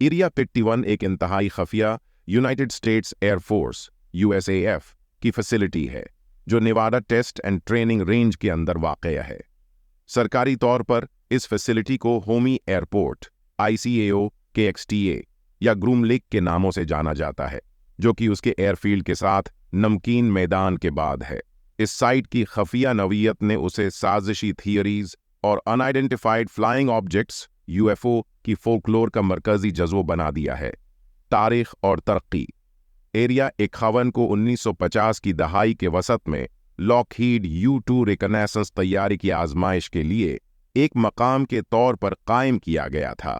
Area 51 एक इंतहाई खफिया यूनाइटेड स्टेट्स एयरफोर्स USAF की फैसिलिटी है जो Nevada test and training range के अंदर वाक़या है। सरकारी तौर पर इस फैसिलिटी को होमी एयरपोर्ट ICAO KXTA या ग्रूम लेक के नामों से जाना जाता है, जो कि उसके एयरफील्ड के साथ नमकीन मैदान के बाद है। इस साइट की खफिया नवीयत ने उसे साजिशी थियरीज और अनआइडेंटिफाइड फ्लाइंग ऑब्जेक्ट्स UFO की फोकलोर का मरकजी जज्बो बना दिया है। तारीख और तरक्की। एरिया 51 को 1950 की दहाई के वसत में लॉकहीड U-2 रिकनेसेंस तैयारी की आजमाइश के लिए एक मकाम के तौर पर कायम किया गया था।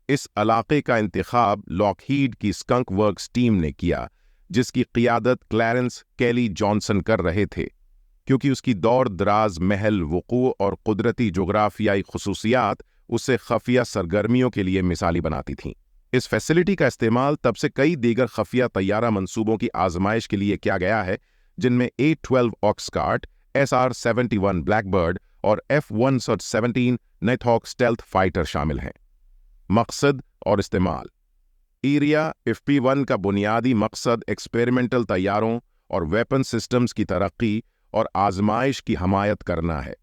इस इलाके का इंतखाब लॉकहीड की स्कंक वर्क्स टीम ने किया, जिसकी क़ियादत क्लैरेंस कैली जॉनसन कर रहे थे, क्योंकि उसकी दौर दराज महल वक़ू और कुदरती जोग्राफियाई खसूसियात उसे खफिया सरगर्मियों के लिए मिसाली बनाती थीं। इस फैसिलिटी का इस्तेमाल तब से कई दीगर खफिया तैयारा मंसूबों की आजमाइश के लिए किया गया है, जिनमें A-12 ऑक्सकार्ट, SR-71 ब्लैकबर्ड और F-117 नाइथॉक स्टेल्थ फाइटर शामिल हैं। मकसद और इस्तेमाल। एरिया 51 का बुनियादी मकसद एक्सपेरिमेंटल तैयारों और वेपन सिस्टम्स की तरक्की और आजमाइश की हमायत करना है।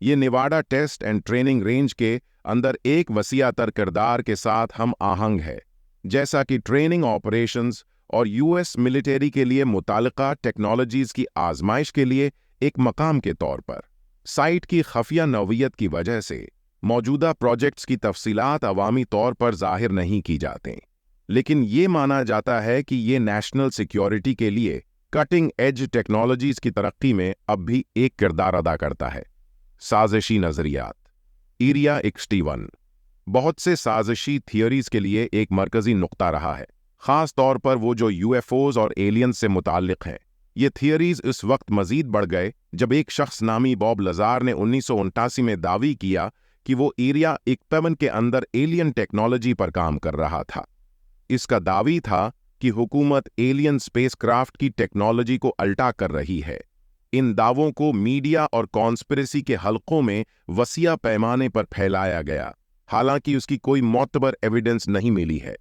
ये Nevada test and training range के अंदर एक वसीआतर किरदार के साथ हम आहंग है, जैसा कि ट्रेनिंग ऑपरेशंस और US मिलिट्री के लिए मुतालिका टेक्नोलॉजीज की आजमाइश के लिए एक मकाम के तौर पर। साइट की खफिया नौवियत की वजह से मौजूदा प्रोजेक्ट्स की तफसीलात अवामी तौर पर जाहिर नहीं की जाते, लेकिन ये माना जाता है कि ये नेशनल सिक्योरिटी के लिए कटिंग एज टेक्नोलॉजीज की तरक्की में अब भी एक किरदार अदा करता है। साजिशी नज़रियात। एरिया 61 बहुत से साजिशी थियरीज के लिए एक मरकजी नुक्ता रहा है, ख़ास तौर पर वो जो UFOs और एलियंस से मुताल्लिक़ हैं। ये थियरीज इस वक्त मज़ीद बढ़ गए जब एक शख्स नामी बॉब लज़ार ने 1979 में दावी किया कि वो एरिया 51 के अंदर एलियन टेक्नोलॉजी पर काम कर रहा था। इसका दावी था कि हुकूमत एलियन स्पेसक्राफ्ट की टेक्नोलॉजी को अल्टा कर रही है। इन दावों को मीडिया और कॉन्स्पिरेसी के हलकों में वसीआ पैमाने पर फैलाया गया, हालांकि उसकी कोई मोतबर एविडेंस नहीं मिली है।